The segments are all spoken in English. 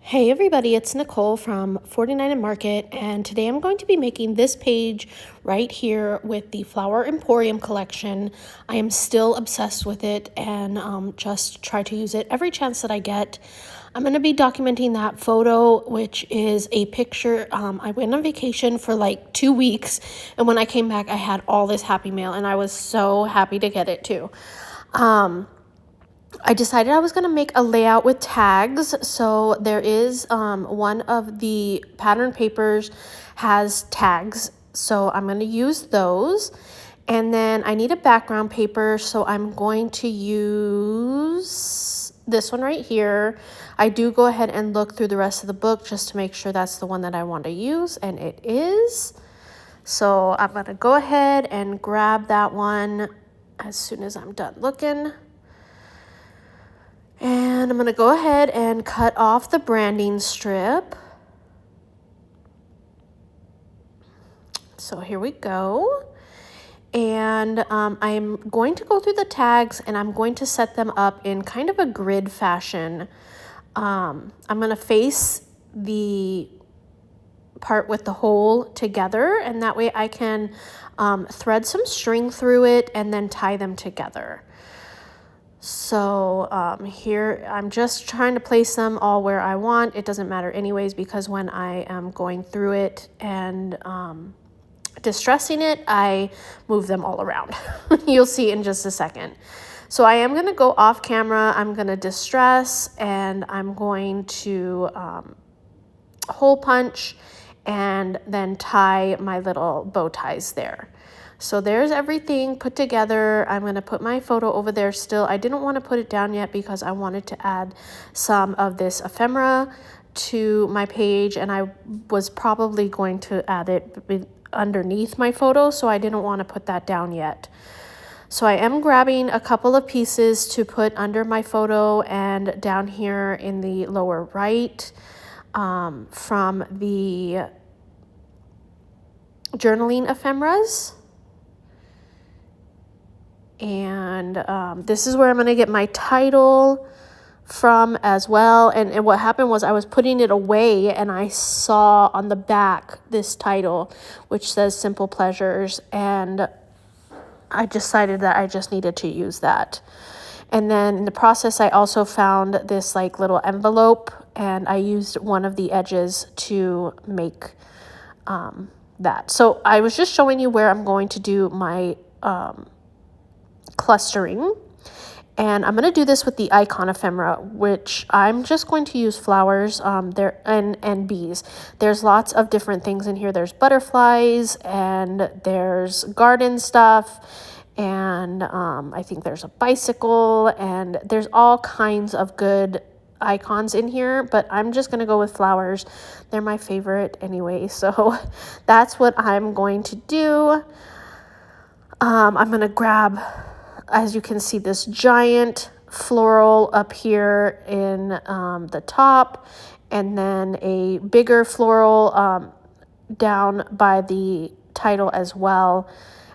Hey everybody, it's Nicole from 49 and Market, and today I'm going to be making this page right here with the Flower Emporium collection. I am still obsessed with it and just try to use it every chance that I get. I'm going to be documenting that photo, which is a picture. I went on vacation for like 2 weeks, and when I came back, I had all this happy mail, and I was so happy to get it too. I decided I was going to make a layout with tags. So there is one of the pattern papers has tags. So I'm going to use those. And then I need a background paper. So I'm going to use this one right here. I do go ahead and look through the rest of the book just to make sure that's the one that I want to use. And it is. So I'm going to go ahead and grab that one as soon as I'm done looking. And I'm going to go ahead and cut off the branding strip. So here we go. And I'm going to go through the tags and I'm going to set them up in kind of a grid fashion. I'm going to face the part with the hole together, and that way I can thread some string through it and then tie them together. So here I'm just trying to place them all where I want. It doesn't matter anyways, because when I am going through it and distressing it, I move them all around. You'll see in just a second. So I am going to go off camera. I'm going to distress and I'm going to hole punch and then tie my little bow ties there. So there's everything put together. I'm going to put my photo over there still. I didn't want to put it down yet because I wanted to add some of this ephemera to my page, and I was probably going to add it underneath my photo, so I didn't want to put that down yet. So I am grabbing a couple of pieces to put under my photo and down here in the lower right from the journaling ephemeras. And this is where I'm going to get my title from as well. And what happened was I was putting it away and I saw on the back this title, which says Simple Pleasures. And I decided that I just needed to use that. And then in the process, I also found this like little envelope, and I used one of the edges to make that. So I was just showing you where I'm going to do my clustering, and I'm going to do this with the icon ephemera, which I'm just going to use flowers there and bees. There's lots of different things in here. There's butterflies and there's garden stuff, and I think there's a bicycle, and there's all kinds of good icons in here, but I'm just going to go with flowers. They're my favorite anyway, so that's what I'm going to do. I'm going to grab, as you can see, this giant floral up here in the top, and then a bigger floral down by the title as well,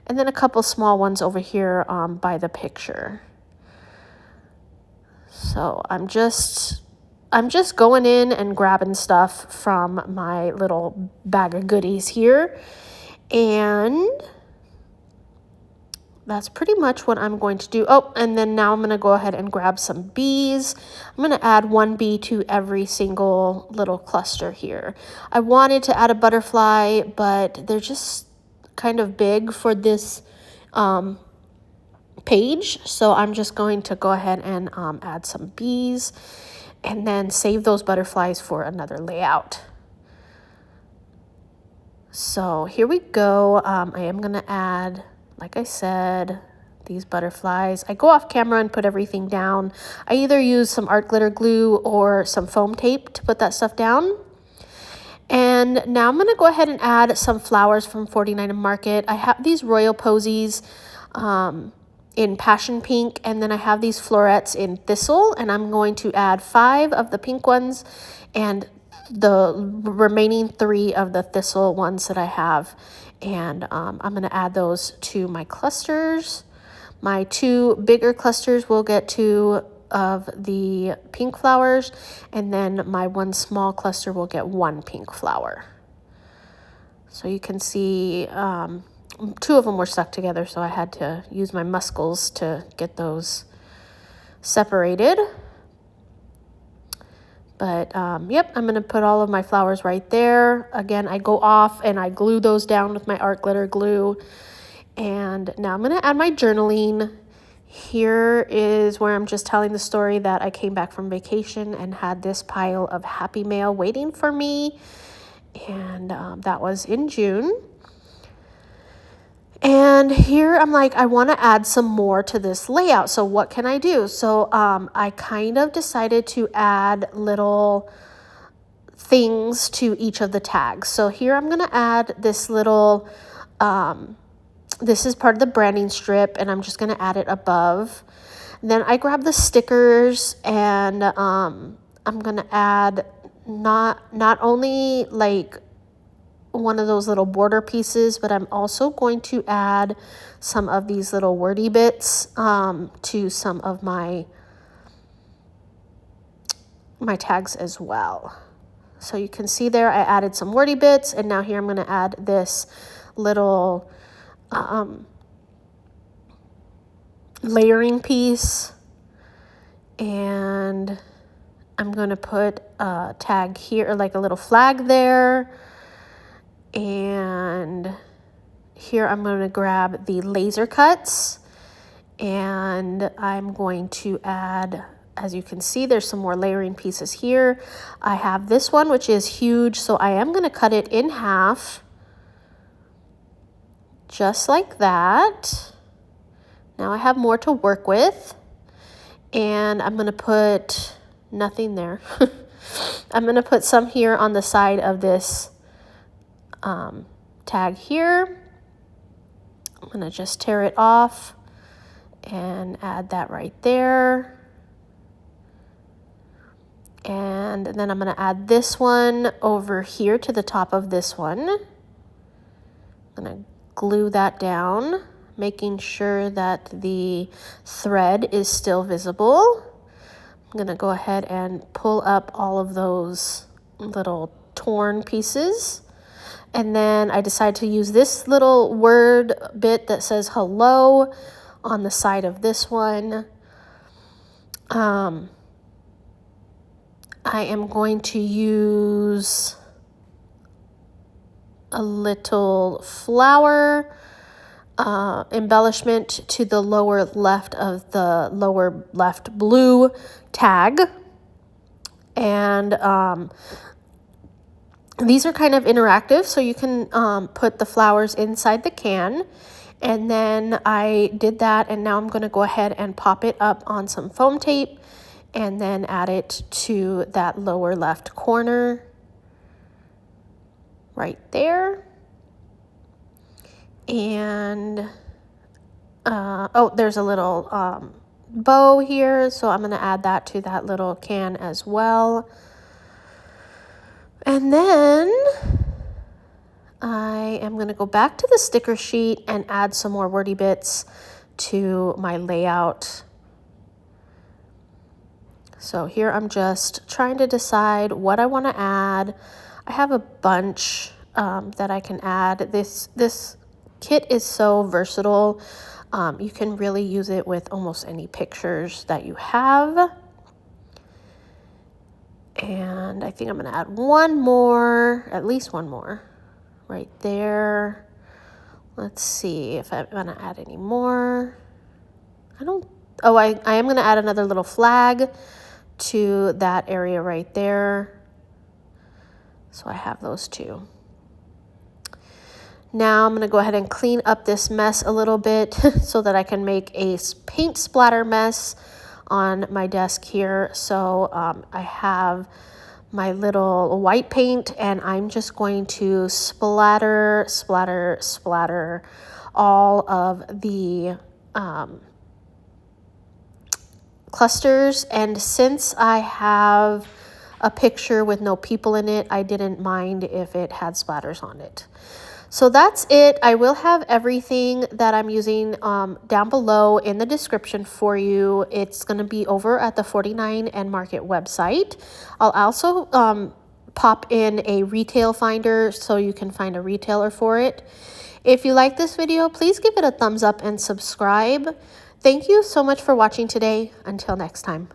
and then a couple small ones over here by the picture. So I'm just going in and grabbing stuff from my little bag of goodies here, and that's pretty much what I'm going to do. Oh, and then now I'm going to go ahead and grab some bees. I'm going to add one bee to every single little cluster here. I wanted to add a butterfly, but they're just kind of big for this page. So I'm just going to go ahead and add some bees and then save those butterflies for another layout. So here we go. I am going to add, like I said, these butterflies. I go off camera and put everything down. I either use some art glitter glue or some foam tape to put that stuff down. And now I'm going to go ahead and add some flowers from 49 and Market. I have these royal posies in passion pink, and then I have these florets in thistle, and I'm going to add 5 of the pink ones and the remaining 3 of the thistle ones that I have. And I'm going to add those to my clusters. My 2 bigger clusters will get to of the pink flowers, and then my one small cluster will get one pink flower. So you can see two of them were stuck together, so I had to use my muscles to get those separated. But yep, I'm going to put all of my flowers right there. Again, I go off and I glue those down with my art glitter glue. And now I'm going to add my journaling. Here is where I'm just telling the story that I came back from vacation and had this pile of happy mail waiting for me. And that was in June. And here I'm like, I want to add some more to this layout. So what can I do? So I kind of decided to add little things to each of the tags. So here I'm going to add this little, this is part of the branding strip, and I'm just going to add it above. Then I grab the stickers, and I'm going to add not only like one of those little border pieces, but I'm also going to add some of these little wordy bits to some of my tags as well. So you can see there I added some wordy bits, and now here I'm going to add this little layering piece, and I'm going to put a tag here, or like a little flag there. And here I'm going to grab the laser cuts, and I'm going to add, as you can see, there's some more layering pieces here. I have this one, which is huge, so I am going to cut it in half, just like that. Now I have more to work with, and I'm going to put nothing there. I'm going to put some here on the side of this tag here. I'm going to just tear it off and add that right there. And then I'm going to add this one over here to the top of this one. I'm going to glue that down, making sure that the thread is still visible. I'm going to go ahead and pull up all of those little torn pieces. And then I decided to use this little word bit that says hello on the side of this one. I am going to use a little flower embellishment to the lower left of the lower left blue tag. And these are kind of interactive, so you can put the flowers inside the can. And then I did that, and now I'm going to go ahead and pop it up on some foam tape and then add it to that lower left corner right there. And oh, there's a little bow here, so I'm going to add that to that little can as well. And then I am going to go back to the sticker sheet and add some more wordy bits to my layout. So here I'm just trying to decide what I want to add. I have a bunch that I can add. This kit is so versatile. You can really use it with almost any pictures that you have. And I think I'm going to add one more, at least one more, right there. Let's see if I'm going to add any more. I am going to add another little flag to that area right there. So I have those two. Now I'm going to go ahead and clean up this mess a little bit so that I can make a paint splatter mess on my desk here. So I have my little white paint, and I'm just going to splatter all of the clusters. And since I have a picture with no people in it, I didn't mind if it had splatters on it. So that's it. I will have everything that I'm using down below in the description for you. It's going to be over at the 49 and Market website. I'll also pop in a retail finder so you can find a retailer for it. If you like this video, please give it a thumbs up and subscribe. Thank you so much for watching today. Until next time.